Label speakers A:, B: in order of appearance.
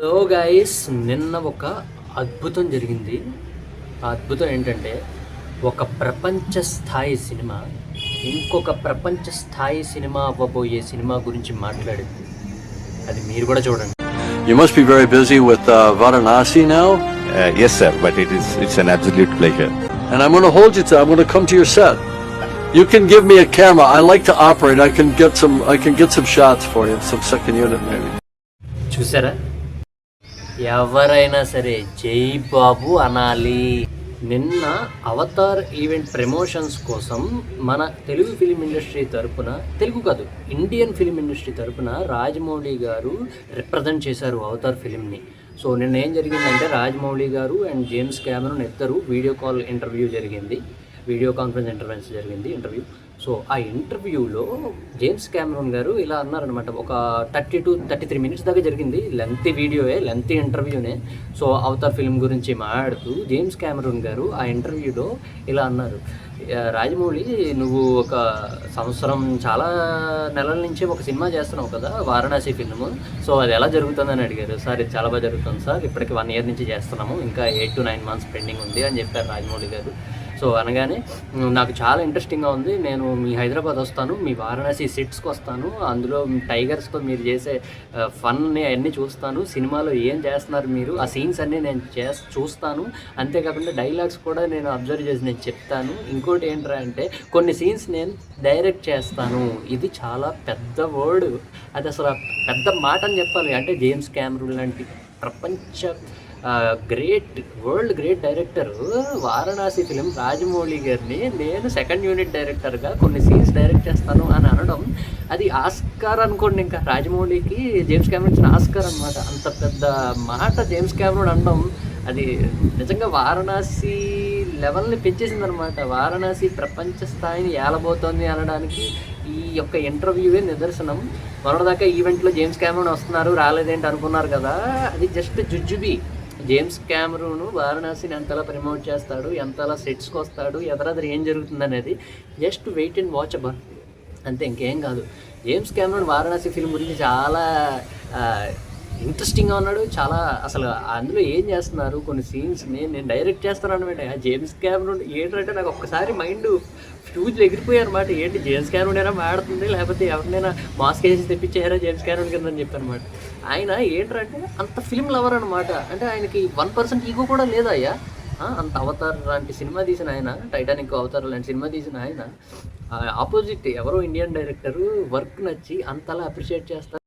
A: So guys, నిన్న ఒక అద్భుతం జరిగింది. ఆ అద్భుతం ఏంటంటే, ఒక ప్రపంచ స్థాయి సినిమా ఇంకొక ప్రపంచ స్థాయి సినిమా అవ్వబోయే సినిమా గురించి మాట్లాడింది. అది మీరు కూడా చూడండి.
B: You must be very busy with Varanasi now.
C: Yes, sir, but it's an absolute pleasure.
B: And I'm going to hold you to. I'm going to come to your set. You can give me a camera. I like to operate. I can get some shots for you. Some second unit maybe.
A: చూసారా, ఎవరైనా సరే జై బాబు అనాలి. నిన్న Avatar event promotions కోసం మన Telugu film industry తరపున, తెలుగు కాదు ఇండియన్ ఫిలిం ఇండస్ట్రీ తరపున రాజమౌళి గారు రిప్రజెంట్ చేశారు అవతార్ ఫిలింని. సో నిన్న ఏం జరిగిందంటే, రాజమౌళి గారు అండ్ జేమ్స్ కెమెరాన్ ఇద్దరు వీడియో కాల్ ఇంటర్వ్యూ జరిగింది, వీడియో కాన్ఫరెన్స్ జరిగింది ఇంటర్వ్యూ. సో ఆ ఇంటర్వ్యూలో జేమ్స్ కెమెరాన్ గారు ఇలా అన్నారనమాట. ఒక 30 to 33 మినిట్స్ దాకా జరిగింది. లెంతీ వీడియోయే, లెంతీ ఇంటర్వ్యూనే. సో అవతార్ ఫిల్మ్ గురించి మాట్లాడుతూ జేమ్స్ కెమెరాన్ గారు ఆ ఇంటర్వ్యూలో ఇలా అన్నారు, రాజమౌళి నువ్వు ఒక సంవత్సరం చాలా నెలల నుంచి ఒక సినిమా చేస్తున్నావు కదా, వారణాసి ఫిల్మ్. సో అది ఎలా జరుగుతుందని అడిగారు. సార్ ఇది చాలా బాగా జరుగుతుంది సార్, ఇప్పటికి 1 year నుంచి చేస్తున్నాము, ఇంకా 8 to 9 months పెండింగ్ ఉంది అని చెప్పారు రాజమౌళి గారు. సో అనగానే, నాకు చాలా ఇంట్రెస్టింగ్గా ఉంది, నేను మీ హైదరాబాద్ వస్తాను, మీ వారణాసి సెట్స్కి వస్తాను, అందులో టైగర్స్తో మీరు చేసే ఫన్ని అవన్నీ చూస్తాను, సినిమాలో ఏం చేస్తున్నారు మీరు, ఆ సీన్స్ అన్నీ నేను చూస్తాను, అంతేకాకుండా డైలాగ్స్ కూడా నేను అబ్జర్వ్ చేసి నేను చెప్తాను, ఇంకోటి ఏంట్రా అంటే కొన్ని సీన్స్ నేను డైరెక్ట్ చేస్తాను. ఇది చాలా పెద్ద వర్డ్, అది అసలు పెద్ద మాట అని చెప్పాలి. అంటే జేమ్స్ కెమెరాన్ లాంటి ప్రపంచ world great director Varanasi film Rajamouli గారిని నేను సెకండ్ యూనిట్ డైరెక్టర్గా కొన్ని సీన్స్ డైరెక్ట్ చేస్తాను అని అనడం, అది ఆస్కార్ అనుకోండి. ఇంకా రాజమౌళికి జేమ్స్ కెమెరాన్ ఇచ్చిన ఆస్కార్ అనమాట. అంత పెద్ద మాట జేమ్స్ కెమెరాన్ అనడం, అది నిజంగా వారణాసి లెవెల్ని పెంచేసింది అనమాట. వారణాసి ప్రపంచ స్థాయిని ఏలబోతోంది అనడానికి ఈ యొక్క ఇంటర్వ్యూవే నిదర్శనం. మొన్నటిదాకా ఈవెంట్లో జేమ్స్ కెమెరాన్ వస్తున్నారు, రాలేదేంటి అనుకున్నారు కదా, అది జస్ట్ జుజుబి. జేమ్స్ కెమెరాన్ వారణాసిని ఎంతలా ప్రమోట్ చేస్తాడు, ఎంతలా సెట్స్కి వస్తాడు, ఎదరదర ఏం జరుగుతుంది అనేది just wait and watch about, అంతే, ఇంకేం కాదు. జేమ్స్ కెమెరాన్ వారణాసి ఫిల్మ్ గురించి చాలా ఇంట్రెస్టింగ్గా ఉన్నాడు. చాలా అసలు అందులో ఏం చేస్తున్నారు, కొన్ని సీన్స్ని నేను డైరెక్ట్ చేస్తాను అనమాట. జేమ్స్ కెమెరాన్ ఏంటంటే, నాకు ఒక్కసారి మైండ్ ఫ్యూజ్లు ఎగిరిపోయారు అనమాట. ఏంటి జేమ్స్ కెమెరాన్ అయినా మాడుతుంది, లేకపోతే ఎవరినైనా మాస్క్ వేసి తెప్పించారా జేమ్స్ కెమెరాన్ కింద అని చెప్పారనమాట. ఆయన ఏంటంటే అంత ఫిల్మ్ లవర్ అనమాట. అంటే ఆయనకి 1% ఈగో కూడా లేదయ్యా. అంత అవతార్ లాంటి సినిమా తీసిన ఆయన, టైటానిక్ అవతార్ లాంటి సినిమా తీసిన ఆయన, ఆపోజిట్ ఎవరో ఇండియన్ డైరెక్టరు వర్క్ నచ్చి అంతలా అప్రిషియేట్ చేస్తారు.